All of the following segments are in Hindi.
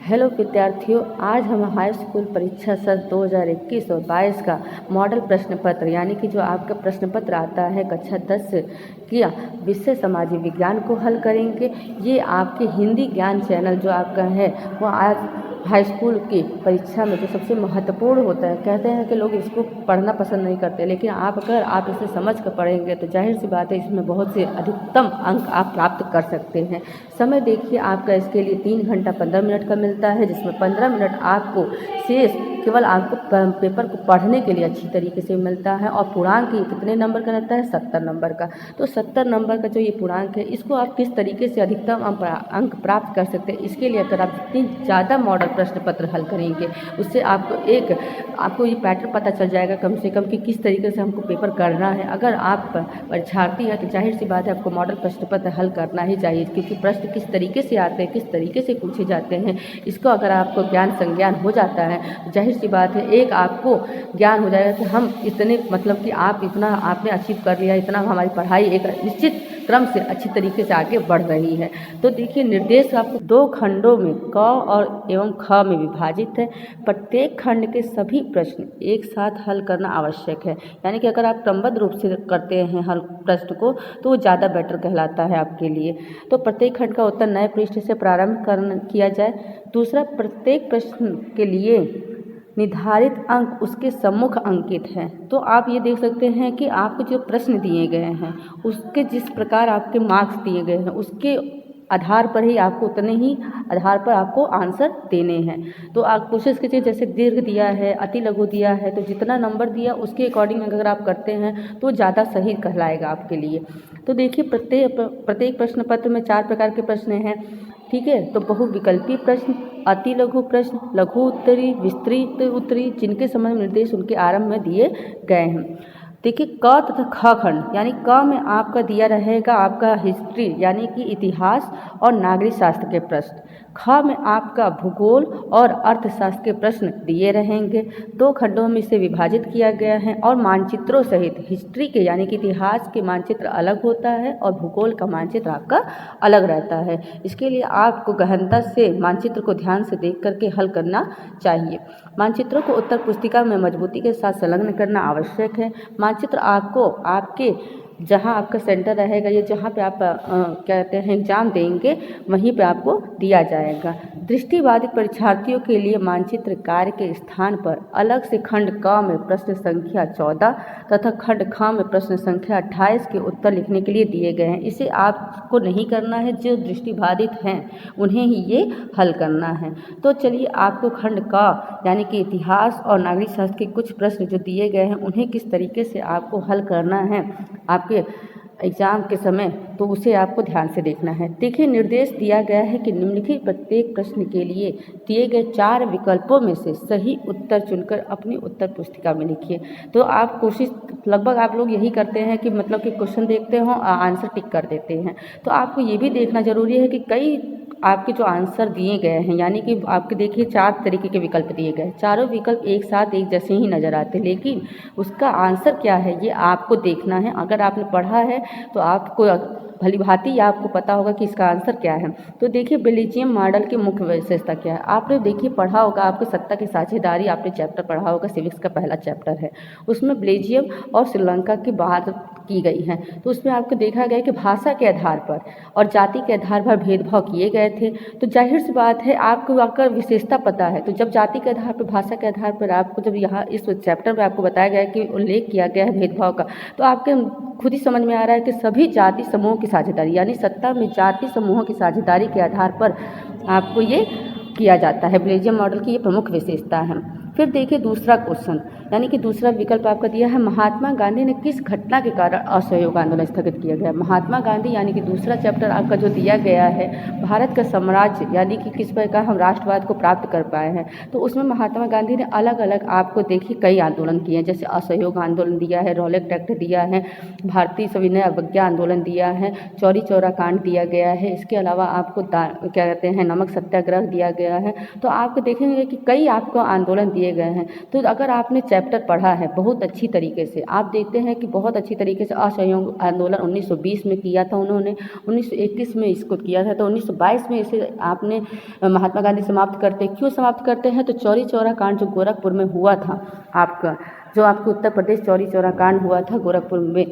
हेलो विद्यार्थियों, आज हम हाई स्कूल परीक्षा सत्र 2021 और 22 का मॉडल प्रश्न पत्र यानी कि जो आपका प्रश्न पत्र आता है कक्षा 10 से किया विषय सामाजिक विज्ञान को हल करेंगे। ये आपके हिंदी ज्ञान चैनल जो आपका है वो आज हाई स्कूल की परीक्षा में जो सबसे महत्वपूर्ण होता है। कहते हैं कि लोग इसको पढ़ना पसंद नहीं करते, लेकिन अगर आप इसे समझ कर पढ़ेंगे तो जाहिर सी बात है इसमें बहुत से अधिकतम अंक आप प्राप्त कर सकते हैं। समय देखिए, आपका इसके लिए 3 घंटा 15 मिनट का मिलता है, जिसमें 15 मिनट आपको शेष केवल आपको पेपर को पढ़ने के लिए अच्छी तरीके से मिलता है। और पूर्णांक ये कितने नंबर का रहता है? 70 नंबर का। तो 70 नंबर का जो ये पूर्णांक है, इसको आप किस तरीके से अधिकतम अंक प्राप्त कर सकते हैं, इसके लिए अगर आप जितनी ज़्यादा मॉडल प्रश्न पत्र हल करेंगे उससे आपको ये पैटर्न पता चल जाएगा कम से कम कि किस तरीके से हमको पेपर करना है। अगर आप परीक्षार्थी हैं तो जाहिर सी बात है आपको मॉडल प्रश्न पत्र हल करना ही चाहिए, क्योंकि प्रश्न किस तरीके से आते हैं, किस तरीके से पूछे जाते हैं, इसको अगर आपको ज्ञान संज्ञान हो जाता है तो जाहिर सी बात है एक आपको ज्ञान हो जाएगा कि हम इतने मतलब कि आप इतना आपने अचीव कर लिया, इतना हमारी पढ़ाई एक निश्चित क्रम से अच्छी तरीके से आगे बढ़ रही है। तो देखिए, निर्देश आपको 2 खंडों में क और एवं ख में विभाजित है। प्रत्येक खंड के सभी प्रश्न एक साथ हल करना आवश्यक है, यानी कि अगर आप क्रमबद्ध रूप से करते हैं हल प्रश्न को तो वो ज़्यादा बेटर कहलाता है आपके लिए। तो प्रत्येक खंड का उत्तर नए पृष्ठ से प्रारंभ किया जाए। दूसरा, प्रत्येक प्रश्न के लिए निर्धारित अंक उसके सम्मुख अंकित हैं। तो आप ये देख सकते हैं कि आपको जो प्रश्न दिए गए हैं उसके जिस प्रकार आपके मार्क्स दिए गए हैं उसके आधार पर ही आपको उतने ही आधार पर आपको आंसर देने हैं। तो आप कोशिश कीजिए, जैसे दीर्घ दिया है, अति लघु दिया है, तो जितना नंबर दिया उसके अकॉर्डिंग अगर आप करते हैं तो ज़्यादा सही कहलाएगा आपके लिए। तो देखिए, प्रत्येक प्रश्न पत्र में 4 प्रकार के प्रश्न हैं, ठीक है। तो बहुविकल्पी प्रश्न, अति लघु प्रश्न, लघु उत्तरी, विस्तृत उत्तरी, जिनके संबंध निर्देश उनके आरंभ में दिए गए हैं। देखिए, क तथा ख खंड, यानी क में आपका दिया रहेगा आपका हिस्ट्री यानी कि इतिहास और नागरिक शास्त्र के प्रश्न। ख में आपका भूगोल और अर्थशास्त्र के प्रश्न दिए रहेंगे। 2 खंडों में इसे विभाजित किया गया है और मानचित्रों सहित हिस्ट्री के यानी कि इतिहास के मानचित्र अलग होता है और भूगोल का मानचित्र आपका अलग रहता है। इसके लिए आपको गहनता से मानचित्र को ध्यान से देख करके हल करना चाहिए। मानचित्रों को उत्तर पुस्तिका में मजबूती के साथ संलग्न करना आवश्यक है। मानचित्र आपको आपके जहां आपका सेंटर रहेगा, ये जहां पे आप कहते हैं एग्ज़ाम देंगे वहीं पे आपको दिया जाएगा। दृष्टिबाधित परीक्षार्थियों के लिए मानचित्र कार्य के स्थान पर अलग से खंड क में प्रश्न संख्या 14 तथा खंड ख में प्रश्न संख्या 28 के उत्तर लिखने के लिए दिए गए हैं। इसे आपको नहीं करना है, जो दृष्टिबाधित हैं उन्हें ही ये हल करना है। तो चलिए, आपको खंड क यानी कि इतिहास और नागरिक शास्त्र के कुछ प्रश्न जो दिए गए हैं उन्हें किस तरीके से आपको हल करना है आपके एग्ज़ाम के समय, तो उसे आपको ध्यान से देखना है। देखिए, निर्देश दिया गया है कि निम्नलिखित प्रत्येक प्रश्न के लिए दिए गए 4 विकल्पों में से सही उत्तर चुनकर अपनी उत्तर पुस्तिका में लिखिए। तो आप कोशिश लगभग आप लोग यही करते हैं कि मतलब कि क्वेश्चन देखते हो आंसर टिक कर देते हैं। तो आपको ये भी देखना ज़रूरी है कि कई आपके जो आंसर दिए गए हैं, यानी कि आपके देखिए 4 तरीके के विकल्प दिए गए, चारों विकल्प एक साथ एक जैसे ही नज़र आते हैं, लेकिन उसका आंसर क्या है ये आपको देखना है। अगर आपने पढ़ा है तो आपको भली भांति आपको पता होगा कि इसका आंसर क्या है। तो देखिए, बेल्जियम मॉडल की मुख्य विशेषता क्या है। आपने देखिए पढ़ा होगा, आपको सत्ता की साझेदारी आपने चैप्टर पढ़ा होगा, सिविक्स का पहला चैप्टर है, उसमें बेल्जियम और श्रीलंका की बात की गई है। तो उसमें आपको देखा गया कि भाषा के आधार पर और जाति के आधार पर भेदभाव किए गए थे। तो जाहिर सी बात है आपको अगर विशेषता पता है, तो जब जाति के आधार पर, भाषा के आधार पर आपको जब यहाँ इस चैप्टर में आपको बताया गया है कि उल्लेख किया गया है भेदभाव का, तो आपके खुद ही समझ में आ रहा है कि सभी जाति समूहों की साझेदारी यानी सत्ता में जाति समूहों की साझेदारी के आधार पर आपको ये किया जाता है। बेल्जियम मॉडल की ये प्रमुख विशेषता है। फिर देखिए दूसरा क्वेश्चन, यानी कि दूसरा विकल्प आपका दिया है, महात्मा गांधी ने किस घटना के कारण असहयोग आंदोलन स्थगित किया गया। महात्मा गांधी यानी कि दूसरा चैप्टर आपका जो दिया गया है, भारत का साम्राज्य यानी कि किस प्रकार हम राष्ट्रवाद को प्राप्त कर पाए हैं, तो उसमें महात्मा गांधी ने अलग अलग आपको देखिए कई आंदोलन किए हैं, जैसे असहयोग आंदोलन दिया है, रॉलेट एक्ट दिया है, भारतीय सविनय अवज्ञा आंदोलन दिया है, चौरी चौरा कांड दिया गया है, इसके अलावा आपको क्या कहते हैं नमक सत्याग्रह दिया गया है। तो आपको देखेंगे कि कई आपको आंदोलन दिए दिए गए हैं। तो अगर आपने चैप्टर पढ़ा है बहुत अच्छी तरीके से, आप देखते हैं कि बहुत अच्छी तरीके से असहयोग आंदोलन 1920 में किया था उन्होंने, 1921 में इसको किया था, तो 1922 में इसे आपने महात्मा गांधी समाप्त करते। क्यों समाप्त करते हैं? तो चौरी चौरा कांड जो गोरखपुर में हुआ था आपका, जो आपके उत्तर प्रदेश चौरी चौरा कांड हुआ था गोरखपुर में,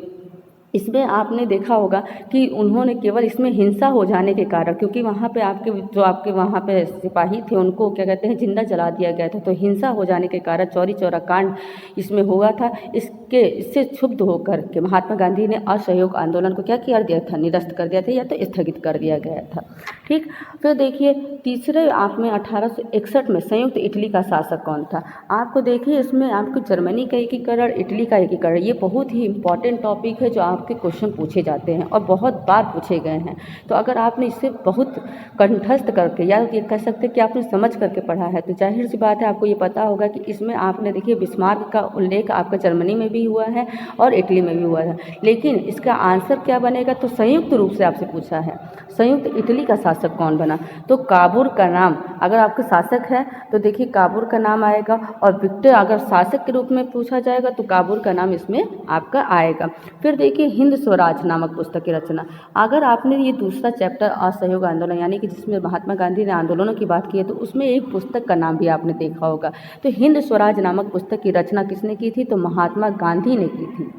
इसमें आपने देखा होगा कि उन्होंने केवल इसमें हिंसा हो जाने के कारण, क्योंकि वहाँ पे आपके वहाँ पे सिपाही थे उनको क्या कहते हैं जिंदा जला दिया गया था, तो हिंसा हो जाने के कारण चौरी चौरा कांड इसमें हुआ था। इससे क्षुब्ध होकर के महात्मा गांधी ने असहयोग आंदोलन को क्या कर दिया था, निरस्त कर दिया था या तो स्थगित कर दिया गया था। ठीक, फिर देखिए तीसरे आप में 1861 में संयुक्त इटली का शासक कौन था? आपको देखिए इसमें आपको जर्मनी का एकीकरण, इटली का एकीकरण, ये बहुत ही इंपॉर्टेंट टॉपिक है जो आपके क्वेश्चन पूछे जाते हैं और बहुत बार पूछे गए हैं। तो अगर आपने इससे बहुत कंठस्थ करके या ये कह सकते हैं कि आपने समझ करके पढ़ा है, तो जाहिर सी बात है आपको ये पता होगा कि इसमें आपने देखिए बिस्मार्क का उल्लेख आपका जर्मनी में भी हुआ है और इटली में भी हुआ है, लेकिन इसका आंसर क्या बनेगा? तो संयुक्त रूप से आपसे पूछा है संयुक्त इटली का शासक कौन बना? तो काबूर का नाम, अगर आपके शासक है तो देखिए काबूर का नाम आएगा, और विक्टर अगर शासक के रूप में पूछा जाएगा तो काबूर का नाम इसमें आपका आएगा। फिर देखिए हिंद स्वराज नामक पुस्तक की रचना, अगर आपने ये दूसरा चैप्टर असहयोग आंदोलन यानी कि जिसमें महात्मा गांधी ने आंदोलनों की बात की है, तो उसमें एक पुस्तक का नाम भी आपने देखा होगा। तो हिंद स्वराज नामक पुस्तक की रचना किसने की थी? तो महात्मा गांधी ने की थी।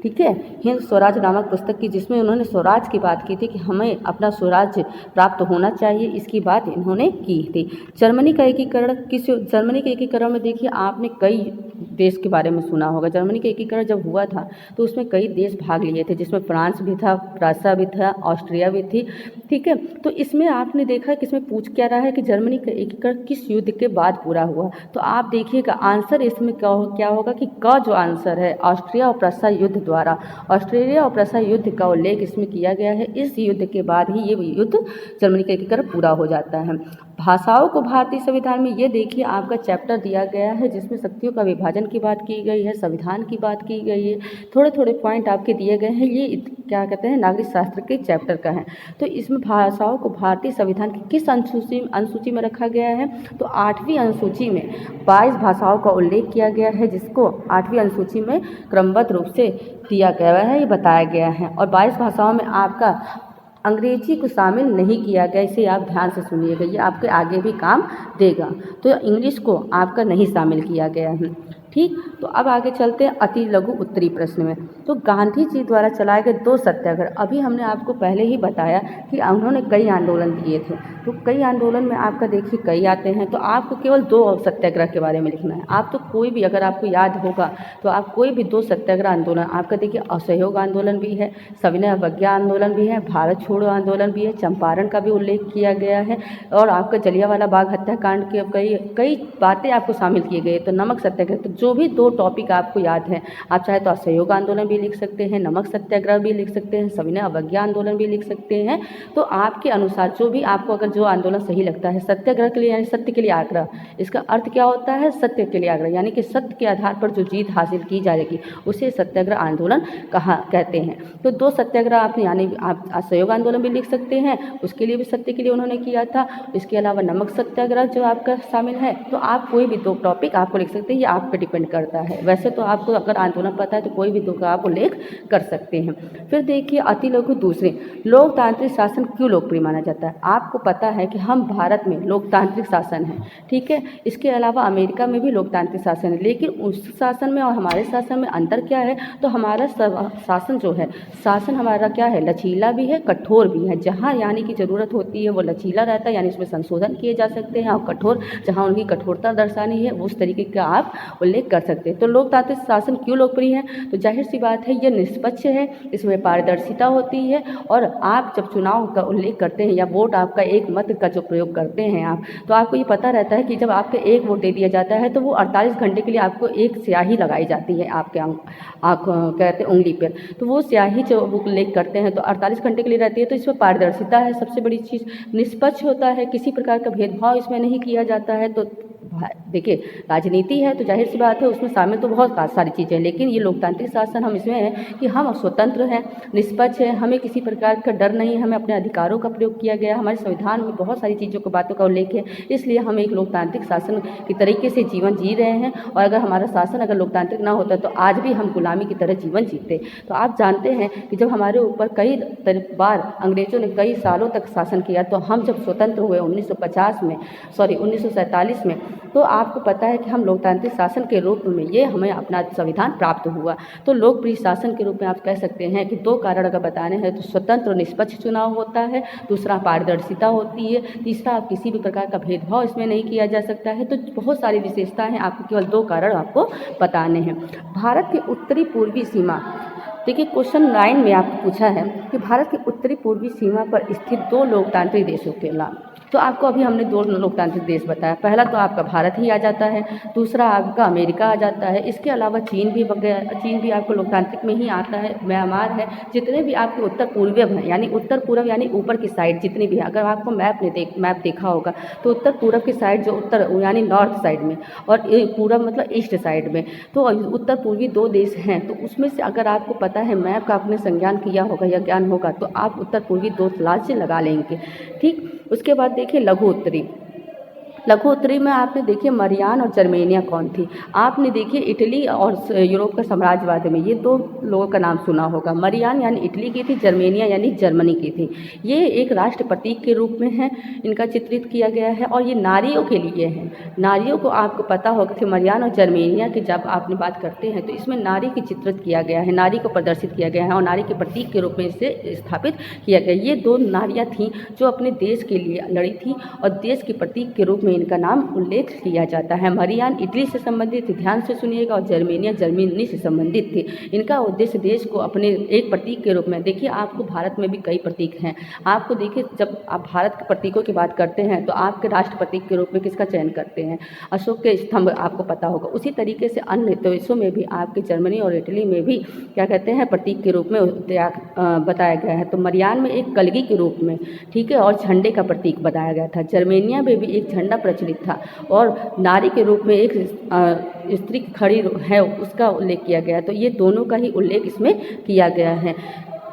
ठीक है, हिंद स्वराज नामक पुस्तक की, जिसमें उन्होंने स्वराज की बात की थी कि हमें अपना स्वराज प्राप्त होना चाहिए, इसकी बात इन्होंने की थी। जर्मनी का एकीकरण जर्मनी के एकीकरण में देखिए आपने कई देश के बारे में सुना होगा। जर्मनी का एकीकरण जब हुआ था तो उसमें कई देश भाग लिए थे, जिसमें फ्रांस भी था, प्रासा भी था, ऑस्ट्रिया भी थी। ठीक है, तो इसमें आपने देखा कि इसमें पूछ क्या रहा है कि जर्मनी का एकीकरण किस युद्ध के बाद पूरा हुआ? तो आप देखिएगा आंसर इसमें क्या होगा कि का जो आंसर है ऑस्ट्रिया और प्रासा युद्ध द्वारा, ऑस्ट्रेलिया और प्रासा युद्ध का उल्लेख इसमें किया गया है। इस युद्ध के बाद ही ये युद्ध जर्मनी का एकीकरण पूरा हो जाता है। भाषाओं को भारतीय संविधान में, ये देखिए आपका चैप्टर दिया गया है जिसमें शक्तियों का विभाजन की बात की गई है, संविधान की बात की गई है, थोड़े थोड़े पॉइंट आपके दिए गए हैं। ये क्या कहते हैं नागरिक शास्त्र के चैप्टर का है। तो इसमें भाषाओं को भारतीय संविधान की किस अनुसूची में रखा गया है? तो 8वीं अनुसूची में 22 भाषाओं का उल्लेख किया गया है, जिसको 8वीं अनुसूची में क्रमबद्ध रूप से दिया गया है, ये बताया गया है। और 22 भाषाओं में आपका अंग्रेजी को शामिल नहीं किया गया, इसे आप ध्यान से सुनिएगा, ये आपके आगे भी काम देगा। तो इंग्लिश को आपका नहीं शामिल किया गया है। ठीक, तो अब आगे चलते हैं अति लघु उत्तरी प्रश्न में। तो गांधी जी द्वारा चलाए गए 2 सत्याग्रह, अभी हमने आपको पहले ही बताया कि उन्होंने कई आंदोलन किए थे, तो कई आंदोलन में आपका देखिए कई आते हैं, तो आपको केवल 2 सत्याग्रह के बारे में लिखना है। आप तो कोई भी, अगर आपको याद होगा तो आप कोई भी 2 सत्याग्रह आंदोलन आपका देखिए, असहयोग आंदोलन भी है, सविनय अवज्ञा आंदोलन भी है, भारत छोड़ो आंदोलन भी है, चंपारण का भी उल्लेख किया गया है, और आपका जलियांवाला बाग हत्याकांड के कई बातें आपको शामिल किए गए। तो नमक सत्याग्रह, तो जो भी 2 टॉपिक आपको याद है, आप चाहे तो असहयोग आंदोलन भी लिख सकते हैं, नमक सत्याग्रह भी लिख सकते हैं, सविनय अवज्ञा आंदोलन भी लिख सकते हैं। तो आपके अनुसार जो भी आपको, अगर जो आंदोलन सही लगता है, सत्याग्रह के लिए यानी सत्य के लिए आग्रह, इसका अर्थ क्या होता है? सत्य के लिए आग्रह, यानी कि सत्य के आधार पर जो जीत हासिल की जाएगी उसे सत्याग्रह आंदोलन कहते हैं। तो 2 सत्याग्रह आप, यानी आप असहयोग आंदोलन भी लिख सकते हैं, उसके लिए भी सत्य के लिए उन्होंने किया था। इसके अलावा नमक सत्याग्रह जो आपका शामिल है, तो आप कोई भी 2 टॉपिक आपको लिख सकते हैं, ये आप पे डिपेंड करता है। वैसे तो आपको अगर आंदोलन पता है तो कोई भी 2 का आप उल्लेख कर सकते हैं। फिर देखिए अति लघु दूसरे, लोकतांत्रिक शासन क्यों लोकप्रिय माना जाता है? आपको पता है कि हम भारत में लोकतांत्रिक शासन है, ठीक है, इसके अलावा अमेरिका में भी लोकतांत्रिक शासन है, लेकिन उस शासन में और हमारे शासन में अंतर क्या है? तो हमारा शासन जो है, शासन हमारा क्या है? लचीला भी है, कठोर भी है। जहाँ यानी कि ज़रूरत होती है वो लचीला रहता है, यानी इसमें संशोधन किए जा सकते हैं, और कठोर जहाँ उनकी कठोरता दर्शानी है उस तरीके का आप उल्लेख कर सकते हैं। तो लोकतांत्रिक शासन क्यों लोकप्रिय है? तो जाहिर सी बात है ये निष्पक्ष है, इसमें पारदर्शिता होती है, और आप जब चुनाव का उल्लेख करते हैं या वोट आपका एक मत का जो प्रयोग करते हैं आप, तो आपको ये पता रहता है कि जब आपके एक वोट दे दिया जाता है तो वो 48 घंटे के लिए आपको एक स्याही लगाई जाती है आपके कहते हैं उंगली पर, तो वो स्याही जो उल्लेख करते हैं तो 48 घंटे के लिए रहती है। तो इसमें पारदर्शिता है सबसे बड़ी चीज़, निष्पक्ष होता है, किसी प्रकार का भेदभाव इसमें नहीं किया जाता है। तो देखिए, राजनीति है तो जाहिर सी बात है उसमें शामिल तो बहुत सारी चीज़ें हैं, लेकिन ये लोकतांत्रिक शासन हम इसमें है कि हम स्वतंत्र हैं, निष्पक्ष हैं, हमें किसी प्रकार का डर नहीं है, हमें अपने अधिकारों का प्रयोग किया गया, हमारे संविधान में बहुत सारी चीज़ों को बातों का उल्लेख है, इसलिए हम एक लोकतांत्रिक शासन के तरीके से जीवन जी रहे हैं। और अगर हमारा शासन अगर लोकतांत्रिक ना होता तो आज भी हम गुलामी की तरह जीवन जीते। तो आप जानते हैं कि जब हमारे ऊपर कई बार अंग्रेजों ने कई सालों तक शासन किया, तो हम जब स्वतंत्र हुए 1947 में, तो आपको पता है कि हम लोकतांत्रिक शासन के रूप में ये हमें अपना संविधान प्राप्त हुआ। तो लोकप्रिय शासन के रूप में आप कह सकते हैं कि 2 कारण अगर बताने हैं तो स्वतंत्र और निष्पक्ष चुनाव होता है, दूसरा पारदर्शिता होती है, तीसरा आप किसी भी प्रकार का भेदभाव इसमें नहीं किया जा सकता है। तो बहुत सारी विशेषताएं हैं, आपको केवल 2 कारण आपको बताने हैं। भारत की उत्तरी पूर्वी सीमा, देखिए क्वेश्चन 9 में आपको पूछा है कि भारत की उत्तरी पूर्वी सीमा पर स्थित 2 लोकतांत्रिक देशों के नाम। तो आपको अभी हमने 2 लोकतांत्रिक देश बताया, पहला तो आपका भारत ही आ जाता है, दूसरा आपका अमेरिका आ जाता है। इसके अलावा चीन भी आपको लोकतांत्रिक में ही आता है, म्यांमार है, जितने भी आपके उत्तर पूर्व हैं, यानी उत्तर पूर्व यानी ऊपर की साइड जितनी भी है, अगर आपको मैप देखा होगा तो उत्तर पूर्व की साइड जो उत्तर यानी नॉर्थ साइड में और पूरब मतलब ईस्ट साइड में, तो उत्तर पूर्वी 2 देश हैं। तो उसमें से अगर आपको पता है, मैप का आपने संज्ञान किया होगा या ज्ञान होगा, तो आप उत्तर पूर्वी 2 राज्य लगा लेंगे। ठीक, उसके बाद देखिए लघु उत्तरी में आपने देखिए मरियान और जर्मेनिया कौन थी। आपने देखिए इटली और यूरोप का साम्राज्यवाद में ये 2 लोगों का नाम सुना होगा। मरियान यानी इटली की थी, जर्मेनिया यानी जर्मनी की थी। ये एक राष्ट्र प्रतीक के रूप में है, इनका चित्रित किया गया है और ये नारियों के लिए है। नारियों को आपको पता होगा कि मरियान और जर्मेनिया की जब आपने बात करते हैं तो इसमें नारी की चित्रित किया गया है, नारी को प्रदर्शित किया गया है और नारी के प्रतीक के रूप में इसे स्थापित किया गया। ये 2 नारियाँ थीं जो अपने देश के लिए लड़ी थी और देश के प्रतीक के रूप में इनका नाम उल्लेख किया जाता है। मरियान इटली से संबंधित, ध्यान से सुनिएगा, और जर्मेनिया जर्मनी से संबंधित थी। इनका उद्देश्य देश को अपने एक प्रतीक के रूप में, देखिए आपको भारत में भी कई प्रतीक हैं, आपको देखिए जब आप भारत के प्रतीकों की बात करते हैं तो आपके राष्ट्र प्रतीक के रूप में किसका चयन करते हैं, अशोक के स्तंभ, आपको पता होगा। उसी तरीके से अन्य देशों में भी आपके जर्मनी और इटली में भी क्या कहते हैं, प्रतीक के रूप में बताया गया है। तो मरियान में एक कलगी के रूप में, ठीक है, और झंडे का प्रतीक बताया गया था। जर्मेनिया में भी एक झंडा प्रचलित था और नारी के रूप में एक स्त्री खड़ी है उसका उल्लेख किया गया। तो ये दोनों का ही उल्लेख इसमें किया गया है।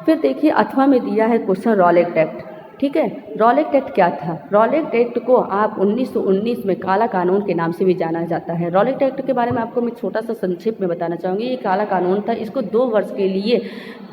फिर देखिए 8वां में दिया है क्वेश्चन रॉलेट एक्ट। ठीक है, रॉलेट एक्ट क्या था? रॉलेट एक्ट को आप 1919 में काला कानून के नाम से भी जाना जाता है। रॉलेट एक्ट के बारे में आपको मैं छोटा सा संक्षेप में बताना चाहूँगी। ये काला कानून था, इसको 2 वर्ष के लिए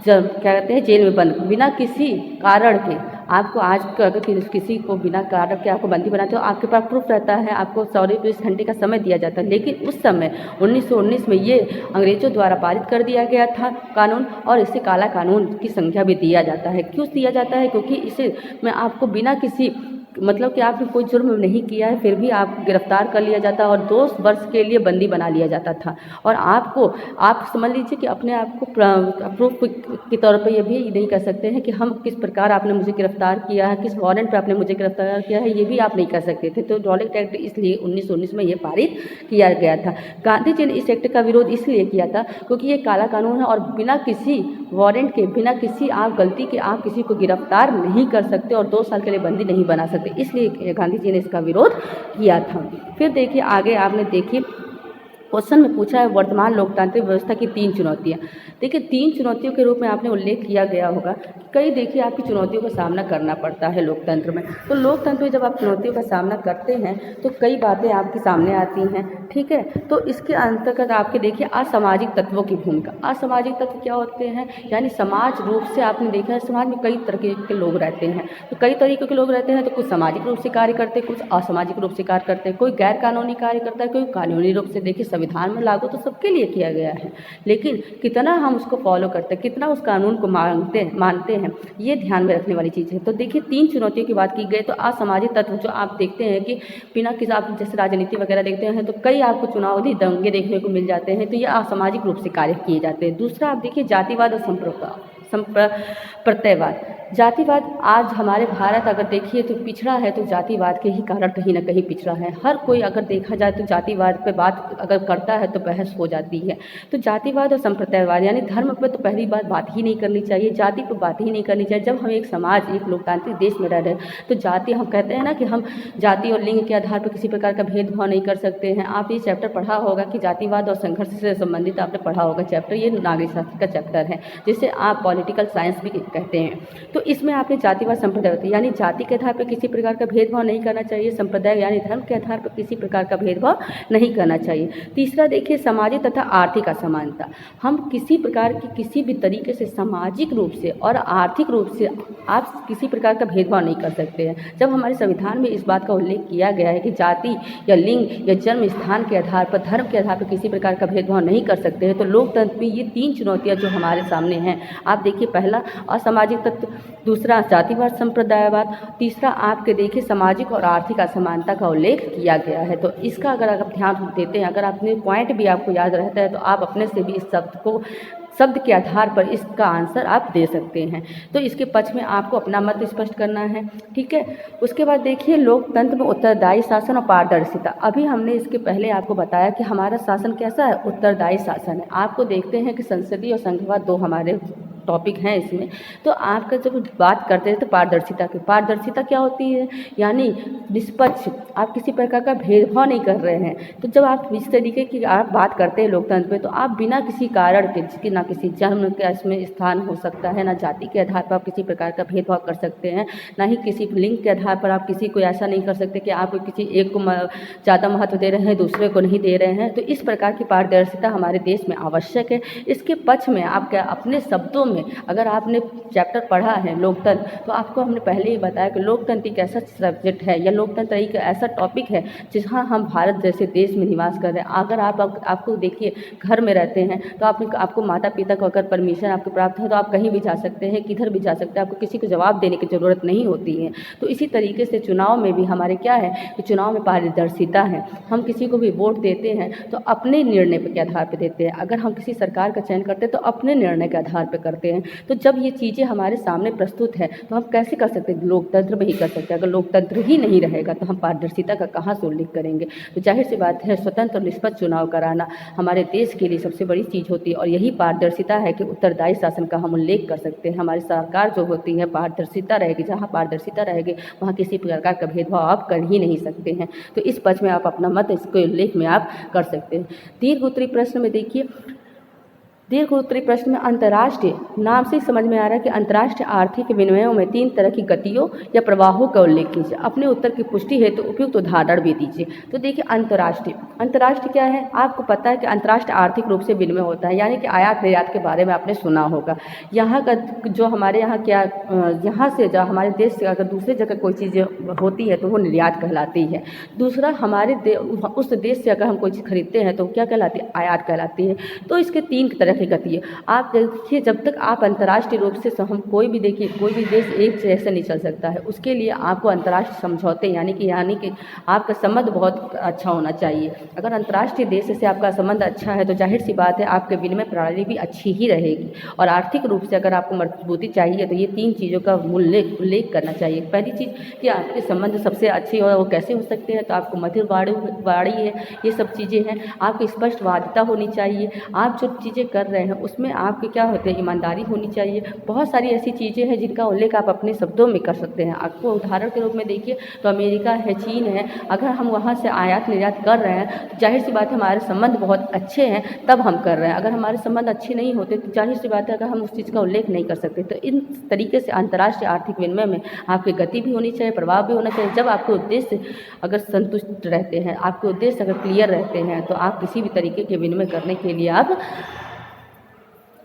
जब क्या कहते हैं जेल में बंद, बिना किसी कारण के। आपको आज अगर किसी को बिना कारण के आपको बंदी बनाते हो, आपके पास प्रूफ रहता है, आपको 24 घंटे का समय दिया जाता है। लेकिन उस समय 1919 में ये अंग्रेजों द्वारा पारित कर दिया गया था कानून और इसे काला कानून की संख्या भी दिया जाता है। क्यों दिया जाता है? क्योंकि इसे में आपको बिना किसी मतलब कि आपने कोई जुर्म नहीं किया है फिर भी आप गिरफ्तार कर लिया जाता और 2 वर्ष के लिए बंदी बना लिया जाता था। और आप समझ लीजिए कि अपने आप को प्रूफ के तौर पर ये भी नहीं कह सकते हैं कि हम किस प्रकार आपने मुझे गिरफ्तार किया है, किस वारंट पर आपने मुझे गिरफ्तार किया है, ये भी आप नहीं कर सकते थे। तो रॉलेट एक्ट इसलिए 1919 में ये पारित किया गया था। गांधी जी ने इस एक्ट का विरोध इसलिए किया था क्योंकि ये काला कानून है और बिना किसी वारंट के, बिना किसी आप गलती के आप किसी को गिरफ्तार नहीं कर सकते और 2 साल के लिए बंदी नहीं बना सकते, इसलिए गांधी जी ने इसका विरोध किया था। फिर देखिए आगे आपने देखिए क्वेश्चन में पूछा है वर्तमान लोकतांत्रिक व्यवस्था की 3 चुनौतियां। देखिए 3 चुनौतियों के रूप में आपने उल्लेख किया गया होगा। कई देखिए आपकी चुनौतियों का सामना करना पड़ता है लोकतंत्र में। तो लोकतंत्र में जब आप चुनौतियों का सामना करते हैं तो कई बातें आपके सामने आती हैं, ठीक है। तो इसके अंतर्गत आपके देखिए असामाजिक तत्वों की भूमिका। असामाजिक तत्व क्या होते हैं? यानी समाज रूप से आपने देखा है समाज में कई तरह के लोग रहते हैं। तो कई तरीके के लोग रहते हैं, तो कुछ सामाजिक रूप से कार्य करते हैं, कुछ असामाजिक रूप से कार्य करते हैं, कोई गैर कानूनी कार्य करता है, कोई कानूनी रूप से। देखिए संविधान में लागू तो सबके लिए किया गया है, लेकिन कितना हम उसको फॉलो करते हैं, कितना उस कानून को मानते हैं, ये ध्यान में रखने वाली चीज़ है। तो देखिए 3 चुनौतियों की बात की गई तो असामाजिक तत्व जो आप देखते हैं कि बिना किसी आप जैसे राजनीति वगैरह देखते हैं तो कई आपको चुनावी दंगे देखने को मिल जाते हैं, तो ये असामाजिक रूप से कार्य किए जाते हैं। दूसरा आप देखिए जातिवाद और संप्रदायवाद। जातिवाद आज हमारे भारत अगर देखिए तो पिछड़ा है, तो जातिवाद के ही कारण कहीं ना कहीं पिछड़ा है। हर कोई अगर देखा जाए तो जातिवाद पे बात अगर करता है तो बहस हो जाती है। तो जातिवाद और संप्रदायवाद यानी धर्म पर तो पहली बात ही नहीं करनी चाहिए, जाति पर बात ही नहीं करनी चाहिए। जब हम एक समाज, एक लोकतांत्रिक देश में रह रहे हैं तो जाति, हम कहते हैं ना कि हम जाति और लिंग के आधार पर किसी प्रकार का भेदभाव नहीं कर सकते हैं। आप ये चैप्टर पढ़ा होगा कि जातिवाद और संघर्ष से संबंधित आपने पढ़ा होगा चैप्टर, ये नागरिक शास्त्र का चैप्टर है जिसे आप पॉलिटिकल साइंस भी कहते हैं। तो इसमें आपने जातिवाद संप्रदायवाद यानी जाति के आधार पर किसी प्रकार का भेदभाव नहीं करना चाहिए, संप्रदाय यानी धर्म के आधार पर किसी प्रकार का भेदभाव नहीं करना चाहिए। तीसरा देखिए सामाजिक तथा आर्थिक असमानता। हम किसी प्रकार की किसी भी तरीके से सामाजिक रूप से और आर्थिक रूप से आप किसी प्रकार का भेदभाव नहीं कर सकते हैं। जब हमारे संविधान में इस बात का उल्लेख किया गया है कि जाति या लिंग या जन्म स्थान के आधार पर, धर्म के आधार पर किसी प्रकार का भेदभाव नहीं कर सकते हैं, तो लोकतंत्र में ये 3 चुनौतियाँ जो हमारे सामने हैं, आप देखिए पहला असामाजिक तत्व, दूसरा जातिवाद संप्रदायवाद, तीसरा आपके देखिए सामाजिक और आर्थिक असमानता का उल्लेख किया गया है। तो इसका अगर आप ध्यान देते हैं, अगर आपने पॉइंट भी आपको याद रहता है तो आप अपने से भी इस शब्द के आधार पर इसका आंसर आप दे सकते हैं। तो इसके पक्ष में आपको अपना मत स्पष्ट करना है, ठीक है। उसके बाद देखिए लोकतंत्र में उत्तरदायी शासन और पारदर्शिता। अभी हमने इसके पहले आपको बताया कि हमारा शासन कैसा है, उत्तरदायी शासन है। आपको देखते हैं कि संसदीय और संघवाद 2 हमारे टॉपिक हैं इसमें। तो आपका जब बात करते हैं तो पारदर्शिता की, पारदर्शिता क्या होती है, यानी निष्पक्ष, आप किसी प्रकार का भेदभाव नहीं कर रहे हैं। तो जब आप इस तरीके की आप बात करते हैं लोकतंत्र में, तो आप बिना किसी कारण के, ना किसी जन्म का इसमें स्थान हो सकता है, ना जाति के आधार पर आप किसी प्रकार का भेदभाव कर सकते हैं, ना ही किसी लिंग के आधार पर आप किसी को ऐसा नहीं कर सकते कि आप किसी एक को ज़्यादा महत्व दे रहे हैं, दूसरे को नहीं दे रहे हैं। तो इस प्रकार की पारदर्शिता हमारे देश में आवश्यक है। इसके पक्ष में आप क्या अपने शब्दों में, अगर आपने चैप्टर पढ़ा है लोकतंत्र, तो आपको हमने पहले ही बताया कि लोकतंत्र एक ऐसा सब्जेक्ट है या लोकतंत्र एक ऐसा टॉपिक है जहाँ हम भारत जैसे देश में निवास कर रहे हैं। अगर आपको देखिए घर में रहते हैं तो आपको माता पिता को अगर परमिशन आपको प्राप्त है तो आप कहीं भी जा सकते हैं, किधर भी जा सकते हैं, आपको किसी को जवाब देने की ज़रूरत नहीं होती है। तो इसी तरीके से चुनाव में भी हमारे क्या है कि चुनाव में पारदर्शिता है। हम किसी को भी वोट देते हैं तो अपने निर्णय के आधार पर देते हैं। अगर हम किसी सरकार का चयन करते हैं तो अपने निर्णय के आधार पर करते हैं। तो जब ये चीज़ें हमारे सामने प्रस्तुत है तो हम कैसे कर सकते हैं, लोकतंत्र में ही कर सकते हैं। अगर लोकतंत्र ही नहीं रहेगा तो हम पारदर्शिता का कहाँ से उल्लेख करेंगे। तो जाहिर सी बात है स्वतंत्र और निष्पक्ष चुनाव कराना हमारे देश के लिए सबसे बड़ी चीज़ होती है, और यही पारदर्शिता है कि उत्तरदायी शासन का हम उल्लेख कर सकते हैं। हमारी सरकार जो होती है पारदर्शिता रहेगी, जहाँ पारदर्शिता रहेगी वहाँ किसी प्रकार का भेदभाव आप कर ही नहीं सकते हैं। तो इस पक्ष में आप अपना मत इसके उल्लेख में आप कर सकते हैं। दीर्घ उत्तरी प्रश्न में देखिए, दीर्घ उत्तरी प्रश्न में अंतर्राष्ट्रीय, नाम से समझ में आ रहा है कि अंतर्राष्ट्रीय आर्थिक विनिमयों में 3 तरह की गतियों या प्रवाहों का उल्लेख कीजिए। अपने उत्तर की पुष्टि है तो उपयुक्त उदाहरण भी दीजिए। तो देखिए अंतर्राष्ट्रीय क्या है, आपको पता है कि अंतर्राष्ट्रीय आर्थिक रूप से विनिमय होता है, यानी कि आयात निर्यात के बारे में आपने सुना होगा। यहाँ का जो हमारे यहाँ क्या, यहाँ से जो हमारे देश से अगर दूसरी जगह कोई चीज़ होती है तो वो निर्यात कहलाती है। दूसरा उस देश से अगर हम कोई चीज़ खरीदते हैं तो क्या कहलाती है, आयात कहलाती है। तो इसके 3 तरह की गति है। आप देखिए जब तक आप अंतर्राष्ट्रीय रूप से हम कोई भी देखिए कोई भी देश एक जैसे नहीं चल सकता है, उसके लिए आपको अंतर्राष्ट्रीय समझौते यानी कि आपका संबंध बहुत अच्छा होना चाहिए। अगर अंतर्राष्ट्रीय देश से आपका संबंध अच्छा है तो जाहिर सी बात है आपके विनिमय प्रणाली भी अच्छी ही रहेगी। और आर्थिक रूप से अगर आपको मजबूती चाहिए तो ये 3 चीज़ों का उल्लेख करना चाहिए। पहली चीज़ कि आपके संबंध सबसे अच्छे और वो कैसे हो सकते हैं, तो आपको मधुर वाणी है, ये सब चीज़ें हैं। आपकी स्पष्टवादिता होनी चाहिए, आप जो चीज़ें कर रहे हैं उसमें आपके क्या होते हैं, ईमानदारी होनी चाहिए। बहुत सारी ऐसी चीज़ें हैं जिनका उल्लेख आप अपने शब्दों में कर सकते हैं। आपको उदाहरण के रूप में देखिए तो अमेरिका है, चीन है, अगर हम वहाँ से आयात निर्यात कर रहे हैं तो जाहिर सी बात है हमारे संबंध बहुत अच्छे हैं तब हम कर रहे हैं। अगर हमारे संबंध अच्छे नहीं होते तो जाहिर सी बात है अगर हम उस चीज़ का उल्लेख नहीं कर सकते। तो इन तरीके से अंतर्राष्ट्रीय आर्थिक विनिमय में आपकी गति भी होनी चाहिए, प्रभाव भी होना चाहिए। जब आपके उद्देश्य अगर संतुष्ट रहते हैं, आपके उद्देश्य अगर क्लियर रहते हैं तो आप किसी भी तरीके के विनिमय करने के लिए आप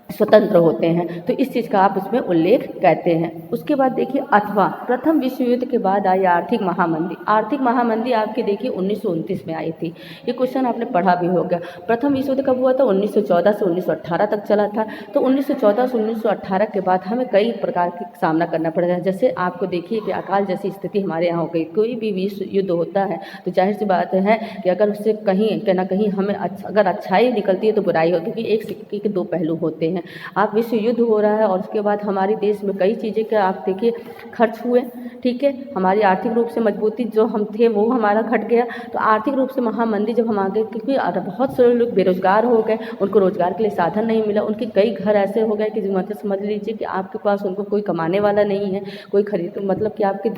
स्वतंत्र होते हैं। तो इस चीज़ का आप उसमें उल्लेख कहते हैं। उसके बाद देखिए अथवा, प्रथम विश्व युद्ध के बाद आई आर्थिक महामंदी। आर्थिक महामंदी आपके देखिए 1929 में आई थी। ये क्वेश्चन आपने पढ़ा भी होगा। प्रथम विश्व युद्ध कब हुआ था, 1914 से 1918 तक चला था। तो 1914 से 1918 के बाद हमें कई प्रकार के सामना करना पड़ रहा है। जैसे आपको देखिए कि अकाल जैसी स्थिति हमारे यहाँ हो गई। कोई भी विश्व युद्ध होता है तो जाहिर सी बात है कि अगर उससे कहीं ना कहीं हमें अगर अच्छाई निकलती है तो बुराई होती है, क्योंकि एक सिक्के के 2 पहलू होते हैं। हैं। आप विश्व युद्ध हो रहा है और उसके बाद हमारे देश में कई चीज़ें का आप देखिए खर्च हुए, ठीक है। हमारी आर्थिक रूप से मजबूती जो हम थे वो हमारा घट गया। तो आर्थिक रूप से महामंदी जब हम आ गए, क्योंकि बहुत सारे लोग बेरोजगार हो गए, उनको रोजगार के लिए साधन नहीं मिला, उनके कई घर ऐसे हो गए कि मतलब समझ लीजिए कि आपके पास उनको कोई कमाने वाला नहीं है, कोई खरीद मतलब कि आपके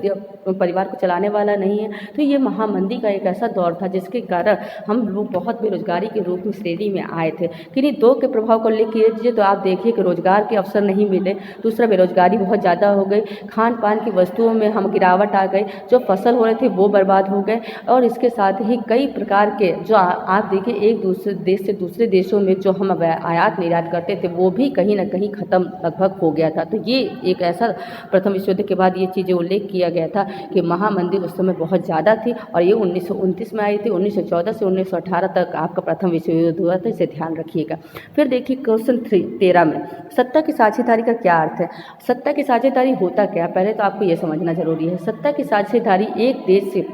परिवार को चलाने वाला नहीं है। तो ये महामंदी का एक ऐसा दौर था जिसके कारण हम लोग बहुत बेरोजगारी के रूप में श्रेणी में आए थे। किन्हीं दो के प्रभाव को लेकर तो आप देखिए कि रोजगार के अवसर नहीं मिले, दूसरा बेरोजगारी बहुत ज़्यादा हो गई, खान पान की वस्तुओं में हम गिरावट आ गई, जो फसल हो रहे थे वो बर्बाद हो गए। और इसके साथ ही कई प्रकार के जो आप देखिए एक दूसरे देश से दूसरे देशों में जो हम आयात निर्यात करते थे वो भी कहीं ना कहीं ख़त्म लगभग हो गया था। तो ये एक ऐसा प्रथम विश्व युद्ध के बाद ये चीज़ें उल्लेख किया गया था कि महामंदी उस समय बहुत ज़्यादा थी और ये 1929 में आई थी। 1914 से 1918 तक आपका प्रथम विश्व युद्ध हुआ था, इसे ध्यान रखिएगा। फिर देखिए क्वेश्चन 13 में सत्ता की साझेदारी का क्या अर्थ है। सत्ता की साझेदारी होता क्या, पहले तो आपको ये समझना जरूरी है। सत्ता की साझेदारी एक देश से,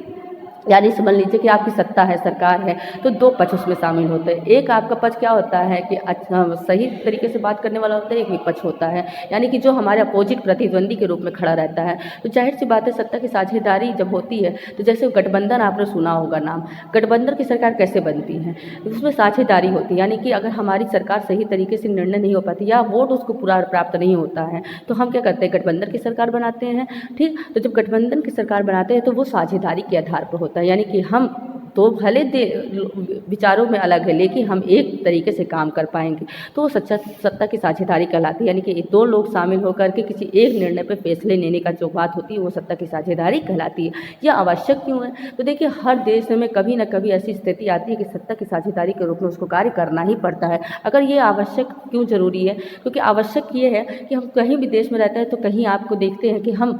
यानी समझ लीजिए कि आपकी सत्ता है, सरकार है, तो दो पक्ष उसमें शामिल होते हैं। एक आपका पक्ष क्या होता है कि अच्छा सही तरीके से बात करने वाला होता है, एक विपक्ष होता है, यानी कि जो हमारे अपोजिट प्रतिद्वंदी के रूप में खड़ा रहता है। तो जाहिर सी बात है सत्ता की साझेदारी जब होती है तो जैसे गठबंधन आपने सुना होगा नाम, गठबंधन की सरकार कैसे बनती है, उसमें साझेदारी होती है। यानी कि अगर हमारी सरकार सही तरीके से निर्णय नहीं हो पाती या वोट उसको पूरा प्राप्त नहीं होता है तो हम क्या करते हैं, गठबंधन की सरकार बनाते हैं, ठीक। तो जब गठबंधन की सरकार बनाते हैं तो वो साझेदारी के आधार पर होता है, यानी कि हम तो भले विचारों में अलग है लेकिन हम एक तरीके से काम कर पाएंगे, तो वो सत्ता की साझेदारी कहलाती है। यानी कि दो लोग शामिल होकर के किसी एक निर्णय पर फैसले लेने का जो बात होती है वो सत्ता की साझेदारी कहलाती है। यह आवश्यक क्यों है, तो देखिए हर देश में कभी ना कभी ऐसी स्थिति आती है कि सत्ता की साझेदारी के रूप में उसको कार्य करना ही पड़ता है। अगर ये आवश्यक क्यों जरूरी है, क्योंकि आवश्यक ये है कि हम कहीं भी देश में रहते हैं तो कहीं आपको देखते हैं कि हम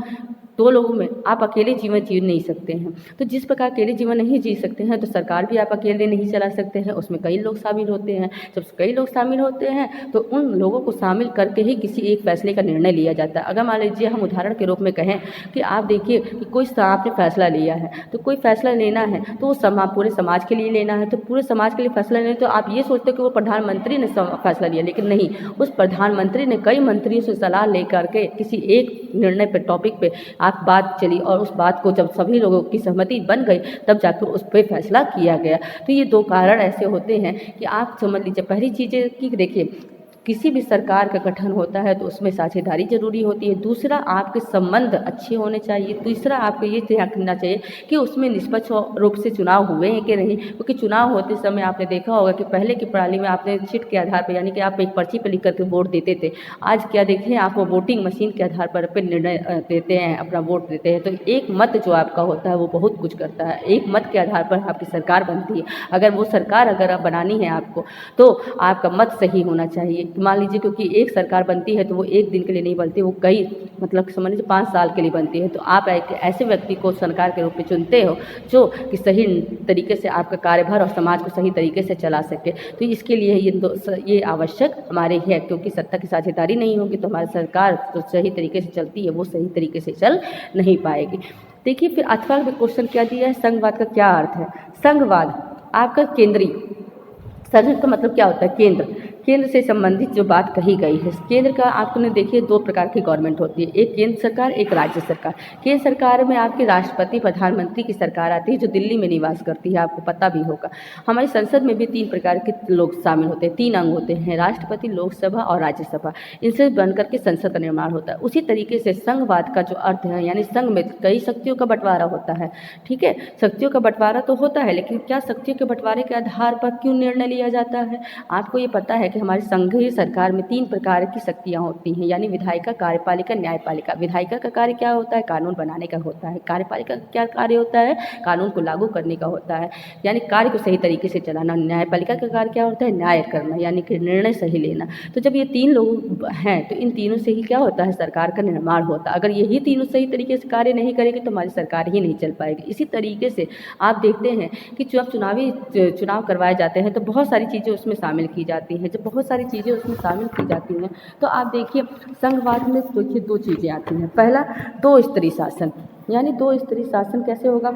दो लोगों में आप अकेले जीवन जी नहीं सकते हैं। तो जिस प्रकार अकेले जीवन नहीं जी सकते हैं तो सरकार भी आप अकेले नहीं चला सकते हैं, उसमें कई लोग शामिल होते हैं। जब कई लोग शामिल होते हैं तो उन लोगों को शामिल करके ही किसी एक फैसले का निर्णय लिया जाता है। अगर मान लीजिए हम उदाहरण के रूप में कहें कि आप देखिए कि कोई आपने फैसला लिया है, तो कोई फैसला लेना है तो वो पूरे समाज के लिए लेना है, तो पूरे समाज के लिए फैसला लेना, तो आप ये सोचते हो कि वो प्रधानमंत्री ने फैसला लिया, लेकिन नहीं, उस प्रधानमंत्री ने कई मंत्रियों से सलाह लेकर के किसी एक निर्णय पर, टॉपिक पे आप बात चली और उस बात को जब सभी लोगों की सहमति बन गई तब जाकर उस पर फैसला किया गया। तो ये दो कारण ऐसे होते हैं कि आप समझ लीजिए। पहली चीज़ है कि देखिए किसी भी सरकार का गठन होता है तो उसमें साझेदारी जरूरी होती है। दूसरा, आपके संबंध अच्छे होने चाहिए। तीसरा, आपको ये ध्यान रखना चाहिए कि उसमें निष्पक्ष रूप से चुनाव हुए हैं कि नहीं, क्योंकि चुनाव होते समय आपने देखा होगा कि पहले की प्रणाली में आपने चिट के आधार पर, यानी कि आप एक पर्ची पर लिख करके वोट देते थे। आज क्या देखें, आप वो वोटिंग मशीन के आधार पर निर्णय देते हैं, अपना वोट देते हैं। तो एक मत जो आपका होता है वो बहुत कुछ करता है। एक मत के आधार पर आपकी सरकार बनती है। अगर वो सरकार अगर बनानी है आपको तो आपका मत सही होना चाहिए। मान लीजिए क्योंकि एक सरकार बनती है तो वो एक दिन के लिए नहीं बनती, वो कई मतलब समझ लीजिए 5 साल के लिए बनती है। तो आप एक ऐसे व्यक्ति को सरकार के रूप में चुनते हो जो कि सही तरीके से आपका कार्यभार और समाज को सही तरीके से चला सके। तो इसके लिए ये आवश्यक हमारे है, क्योंकि सत्ता की साझेदारी नहीं होगी तो हमारी सरकार जो सही तरीके से चलती है वो सही तरीके से चल नहीं पाएगी। देखिए फिर अथवा में क्वेश्चन क्या दिया है, संघवाद का क्या अर्थ है। संघवाद आपका केंद्रीय, संघ का मतलब क्या होता है, केंद्र, केंद्र से संबंधित जो बात कही गई है। केंद्र का आपने देखिए दो प्रकार की गवर्नमेंट होती है, एक केंद्र सरकार, एक राज्य सरकार। केंद्र सरकार में आपके राष्ट्रपति प्रधानमंत्री की सरकार आती है जो दिल्ली में निवास करती है, आपको पता भी होगा। हमारी संसद में भी 3 प्रकार के लोग शामिल होते हैं, 3 अंग होते हैं, राष्ट्रपति, लोकसभा और राज्यसभा। इनसे बनकर के संसद का निर्माण होता है। उसी तरीके से संघवाद का जो अर्थ है, यानी संघ में कई शक्तियों का बंटवारा होता है, ठीक है। शक्तियों का बंटवारा तो होता है, लेकिन क्या शक्तियों के बंटवारे के आधार पर क्यों निर्णय लिया जाता है। आपको ये पता है कि हमारी संघीय सरकार में 3 प्रकार की शक्तियां होती हैं, यानी विधायिका, कार्यपालिका, न्यायपालिका। विधायिका का कार्य क्या होता है, कानून बनाने का होता है। कार्यपालिका का क्या कार्य होता है, कानून को लागू करने का होता है, यानी कार्य को सही तरीके से चलाना। न्यायपालिका का कार्य क्या होता है, न्याय करना, यानी कि निर्णय सही लेना। तो जब ये 3 लोग हैं तो इन तीनों से ही क्या होता है, सरकार का निर्माण होता है। अगर यही तीनों सही तरीके से कार्य नहीं करेंगे तो हमारी सरकार ही नहीं चल पाएगी। इसी तरीके से आप देखते हैं कि जब चुनाव करवाए जाते हैं तो बहुत सारी चीज़ें उसमें शामिल की जाती हैं। जब बहुत सारी चीज़ें उसमें शामिल की जाती हैं तो आप देखिए संघवाद में देखिए 2 चीज़ें आती हैं। पहला, 2 स्तरीय शासन, यानी 2 स्तरीय शासन कैसे होगा।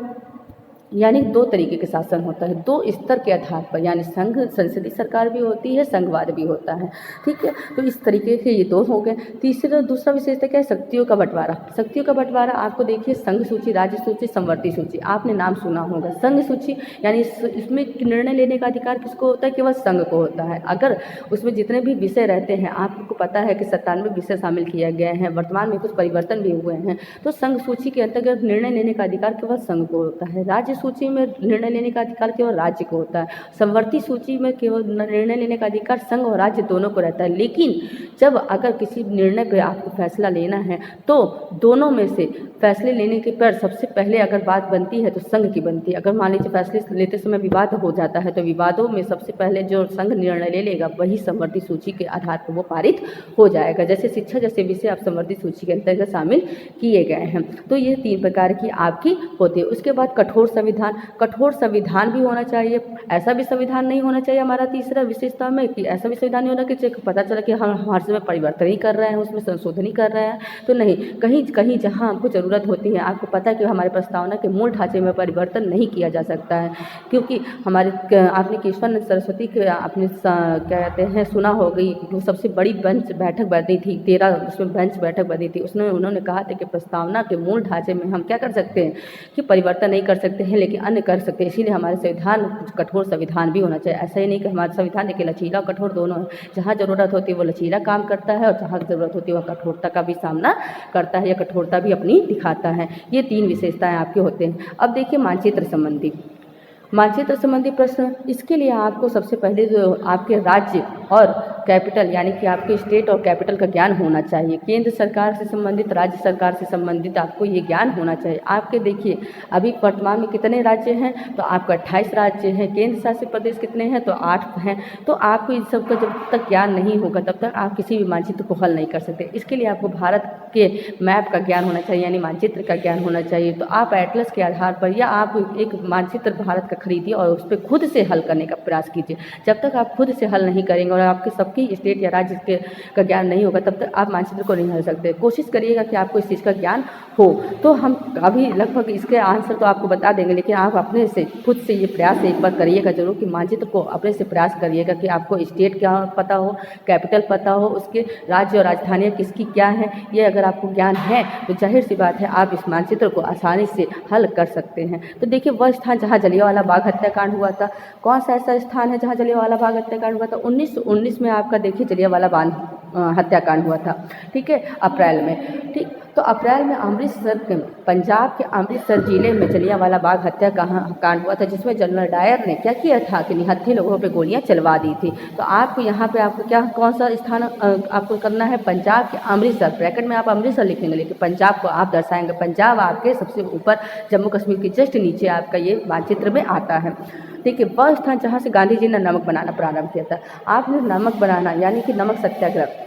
यानी दो तरीके के शासन होता है, दो स्तर के आधार पर, यानी संघ संसदीय सरकार भी होती है, संघवाद भी होता है। ठीक है, तो इस तरीके के ये दो हो गए। दूसरा विशेषता क्या है? शक्तियों का बंटवारा। शक्तियों का बंटवारा आपको देखिए, संघ सूची, राज्य सूची, समवर्ती सूची, आपने नाम सुना होगा। संघ सूची यानी इसमें निर्णय लेने का अधिकार किसको होता है? केवल संघ को होता है। अगर उसमें जितने भी विषय रहते हैं, आपको पता है कि 97 विषय शामिल किए गए हैं, वर्तमान में कुछ परिवर्तन भी हुए हैं, तो संघ सूची के अंतर्गत निर्णय लेने का अधिकार केवल संघ को होता है। राज्य सूची में निर्णय लेने का अधिकार केवल राज्य को होता है। समवर्ती सूची में केवल निर्णय लेने का अधिकार संघ और राज्य दोनों को रहता है। लेकिन जब अगर किसी निर्णय पर आपको फैसला लेना है, तो दोनों में से फैसले लेने के पर सबसे पहले अगर बात बनती है तो संघ की बनती है। अगर मान लीजिए फैसले लेते समय विवाद हो जाता है, तो विवादों में सबसे पहले जो संघ निर्णय ले लेगा वही समवर्ती सूची के आधार पर वो पारित हो जाएगा। जैसे शिक्षा जैसे विषय आप समवर्ती सूची के अंतर्गत शामिल किए गए हैं। तो ये 3 प्रकार की आपकी होती है। उसके बाद कठोर संविधान। कठोर संविधान भी होना चाहिए। ऐसा भी संविधान नहीं होना चाहिए हमारा तीसरा विशेषता में कि ऐसा भी संविधान नहीं होना कि पता चला कि हम हर समय परिवर्तन ही कर रहे हैं, उसमें संशोधन ही कर रहे हैं, तो नहीं। कहीं कहीं जहाँ हमको ज़रूरत होती है, आपको पता है कि हमारे प्रस्तावना के मूल ढांचे में परिवर्तन नहीं किया जा सकता है, क्योंकि हमारे आपने केशवानंद सरस्वती के आपने क्या कहते हैं सुना हो गई, वो सबसे बड़ी बेंच बैठक बनी थी, 13 उसमें बेंच बैठक बनी थी। उसमें उन्होंने कहा था कि प्रस्तावना के मूल ढांचे में हम क्या कर सकते हैं कि परिवर्तन नहीं कर सकते हैं, लेकिन अन्य कर सकते हैं। इसीलिए हमारे संविधान कठोर संविधान भी होना चाहिए। ऐसा ही नहीं कि हमारा संविधान देखिए लचीला और कठोर दोनों है। जहाँ ज़रूरत होती है वो लचीला काम करता है, और जहाँ ज़रूरत होती है वो कठोरता का भी सामना करता है या कठोरता भी अपनी दिखाता है। ये 3 विशेषताएं आपके होते हैं। अब देखिए मानचित्र संबंधी प्रश्न। इसके लिए आपको सबसे पहले जो आपके राज्य और कैपिटल यानी कि आपके स्टेट और कैपिटल का ज्ञान होना चाहिए। केंद्र सरकार से संबंधित, राज्य सरकार से संबंधित आपको ये ज्ञान होना चाहिए। आपके देखिए अभी वर्तमान में कितने राज्य हैं, तो आपका 28 राज्य हैं। केंद्र शासित प्रदेश कितने हैं, तो 8 हैं। तो आपको इन सब का जब तक ज्ञान नहीं होगा तब तक आप किसी भी मानचित्र को हल नहीं कर सकते। इसके लिए आपको भारत के मैप का ज्ञान होना चाहिए, यानी मानचित्र का ज्ञान होना चाहिए। तो आप एटलस के आधार पर या आप एक मानचित्र भारत का खरीदिए और उस पर खुद से हल करने का प्रयास कीजिए। जब तक आप खुद से हल नहीं करेंगे और आपके सबकी स्टेट या राज्य के का ज्ञान नहीं होगा, तब तक आप मानचित्र को नहीं हल सकते। कोशिश करिएगा कि आपको इस चीज़ का ज्ञान हो। तो हम अभी लगभग इसके आंसर तो आपको बता देंगे, लेकिन आप अपने से खुद से ये प्रयास एक बार करिएगा जरूर कि मानचित्र को अपने से प्रयास करिएगा कि आपको स्टेट क्या पता हो, कैपिटल पता हो, उसके राज्य और राजधानियाँ किसकी क्या है। ये अगर आपको ज्ञान है तो जाहिर सी बात है आप इस मानचित्र को आसानी से हल कर सकते हैं। तो देखिए वह स्थान जहाँ जलियांवाला बाग हत्याकांड हुआ था, कौन सा ऐसा स्थान है जहाँ जलियांवाला बाग हत्याकांड हुआ था? 1919 में आपका देखिए जलियांवाला बाग हत्याकांड हुआ था। ठीक है, अप्रैल में। ठीक, तो अप्रैल में अमृतसर के पंजाब के अमृतसर जिले में जलियांवाला बाग हत्याकांड हुआ था, जिसमें जनरल डायर ने क्या किया था कि निहत्थे लोगों पे गोलियां चलवा दी थी। तो आपको यहाँ पे आपको क्या कौन सा स्थान आपको करना है? पंजाब के अमृतसर, ब्रैकेट में आप अमृतसर लिखेंगे, लेकिन पंजाब को आप दर्शाएंगे। पंजाब आपके सबसे ऊपर, जम्मू कश्मीर के जस्ट नीचे आपका ये मानचित्र में आता है। देखिए वह स्थान जहाँ से गांधी जी ने नमक बनाना प्रारंभ किया था। आपने नमक बनाना यानी कि नमक सत्याग्रह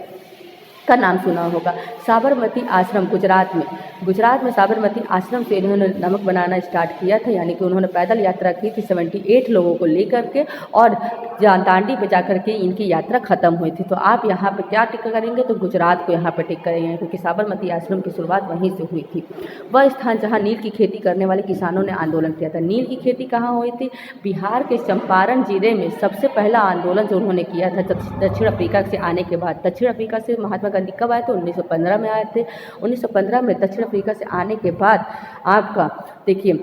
का नाम सुना होगा। साबरमती आश्रम गुजरात में साबरमती आश्रम से इन्होंने नमक बनाना स्टार्ट किया था, यानी कि उन्होंने पैदल यात्रा की थी 78 लोगों को लेकर के, और दांडी पे जाकर के इनकी यात्रा खत्म हुई थी। तो आप यहाँ पे क्या टिक करेंगे? तो गुजरात को यहाँ पे टिक करेंगे, क्योंकि साबरमती आश्रम की शुरुआत वहीं से हुई थी। वह स्थान जहाँ नील की खेती करने वाले किसानों ने आंदोलन किया था। नील की खेती कहाँ हुई थी? बिहार के चंपारण जिले में सबसे पहला आंदोलन जो उन्होंने किया था दक्षिण अफ्रीका से आने के बाद। दक्षिण अफ्रीका से महात्मा गांधी कब आए थे? 1915 में आए थे। 1915 में दक्षिण अफ्रीका से आने के बाद आपका देखिए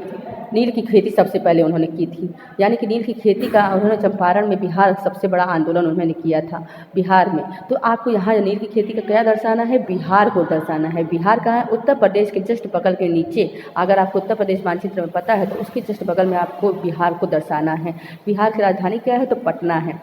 नील की खेती सबसे पहले उन्होंने की थी, यानी कि नील की खेती का उन्होंने चंपारण में बिहार सबसे बड़ा आंदोलन उन्होंने किया था बिहार में। तो आपको यहाँ नील की खेती का क्या दर्शाना है? बिहार को दर्शाना है। बिहार कहाँ है? उत्तर प्रदेश के जस्ट बगल के नीचे। अगर आपको उत्तर प्रदेश मानचित्र में पता है तो उसके जस्ट बगल में आपको बिहार को दर्शाना है। बिहार की राजधानी क्या है? तो पटना है।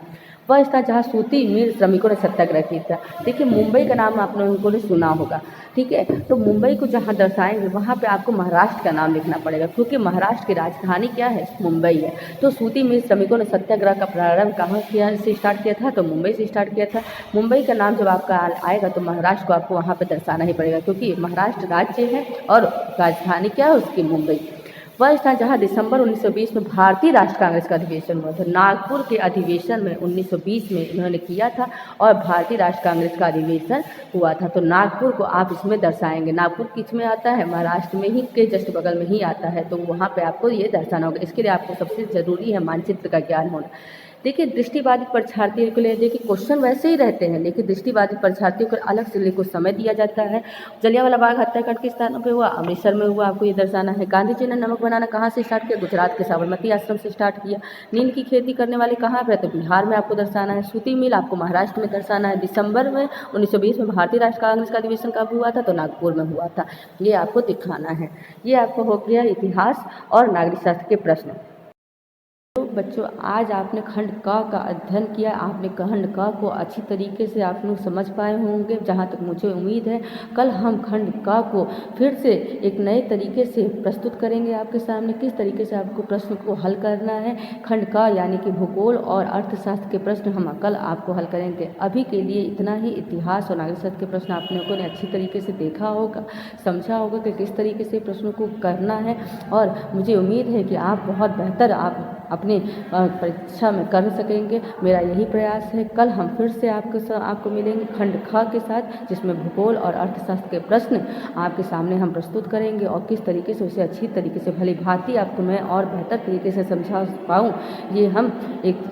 वह स्थान जहाँ सूती मिल श्रमिकों ने सत्याग्रह किया था। देखिए मुंबई का नाम आप लोगों ने सुना होगा, ठीक है। तो मुंबई को जहाँ दर्शाएंगे वहाँ पे आपको महाराष्ट्र का नाम लिखना पड़ेगा, क्योंकि महाराष्ट्र की राजधानी क्या है? मुंबई है। तो सूती मिल श्रमिकों ने सत्याग्रह का प्रारंभ कहाँ से स्टार्ट किया था? तो मुंबई से स्टार्ट किया था। मुंबई का नाम जब आपका आएगा तो महाराष्ट्र को आपको वहाँ पर दर्शाना ही पड़ेगा, क्योंकि महाराष्ट्र राज्य है और राजधानी क्या है उसकी? मुंबई। वह स्थान जहाँ दिसंबर 1920 में भारतीय राष्ट्र कांग्रेस का अधिवेशन हुआ था। नागपुर के अधिवेशन में 1920 में इन्होंने किया था और भारतीय राष्ट्र कांग्रेस का अधिवेशन हुआ था। तो नागपुर को आप इसमें दर्शाएंगे। नागपुर किस में आता है? महाराष्ट्र में ही के जस्ट बगल में ही आता है, तो वहाँ पे आपको ये दर्शाना होगा। इसके लिए आपको सबसे ज़रूरी है मानचित्र का ज्ञान होना। देखिए दृष्टिबाधित परीक्षार्थियों के लिए देखिए क्वेश्चन वैसे ही रहते हैं, लेकिन दृष्टिबाधित परीक्षार्थियों को अलग से कुछ समय दिया जाता है। जलियांवाला बाग हत्याकांड किस स्थानों पे हुआ? अमृतसर में हुआ, आपको ये दर्शाना है। गांधी जी ने नमक बनाना कहाँ से स्टार्ट किया? गुजरात के साबरमती आश्रम से स्टार्ट किया। नील की खेती करने वाले कहाँ पे? तो बिहार में आपको दर्शाना है। सूती मिल आपको महाराष्ट्र में दर्शाना है। दिसंबर में 1920 में भारतीय राष्ट्र कांग्रेस का अधिवेशन कब हुआ था? तो नागपुर में हुआ था। ये आपको दिखाना है। ये आपको हो गया इतिहास और नागरिक शास्त्र के प्रश्न। तो बच्चों आज आपने खंड क का अध्ययन किया। आपने खंड क को अच्छी तरीके से आप लोग समझ पाए होंगे, जहाँ तक मुझे उम्मीद है। कल हम खंड क को फिर से एक नए तरीके से प्रस्तुत करेंगे आपके सामने, किस तरीके से आपको प्रश्न को हल करना है। खंड क यानी कि भूगोल और अर्थशास्त्र के प्रश्न हम कल आपको हल करेंगे। अभी के लिए इतना ही। इतिहास और नागरिक शास्त्र के प्रश्न आप लोगों ने अच्छी तरीके से देखा होगा, समझा होगा कि किस तरीके से प्रश्नों को करना है। और मुझे उम्मीद है कि आप बहुत बेहतर आप अपनी परीक्षा में कर सकेंगे। मेरा यही प्रयास है। कल हम फिर से आपको मिलेंगे खंड ख के साथ, जिसमें भूगोल और अर्थशास्त्र के प्रश्न आपके सामने हम प्रस्तुत करेंगे और किस तरीके से उसे अच्छी तरीके से भली भांति आपको मैं और बेहतर तरीके से समझा पाऊँ, ये हम एक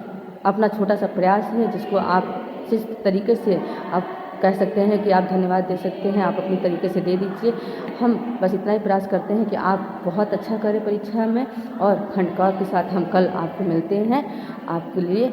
अपना छोटा सा प्रयास है, जिसको आप जिस तरीके से आप कह सकते हैं कि आप धन्यवाद दे सकते हैं, आप अपनी तरीके से दे दीजिए। हम बस इतना ही प्रयास करते हैं कि आप बहुत अच्छा करें परीक्षा में। और खंड क के साथ हम कल आपको मिलते हैं। आपके लिए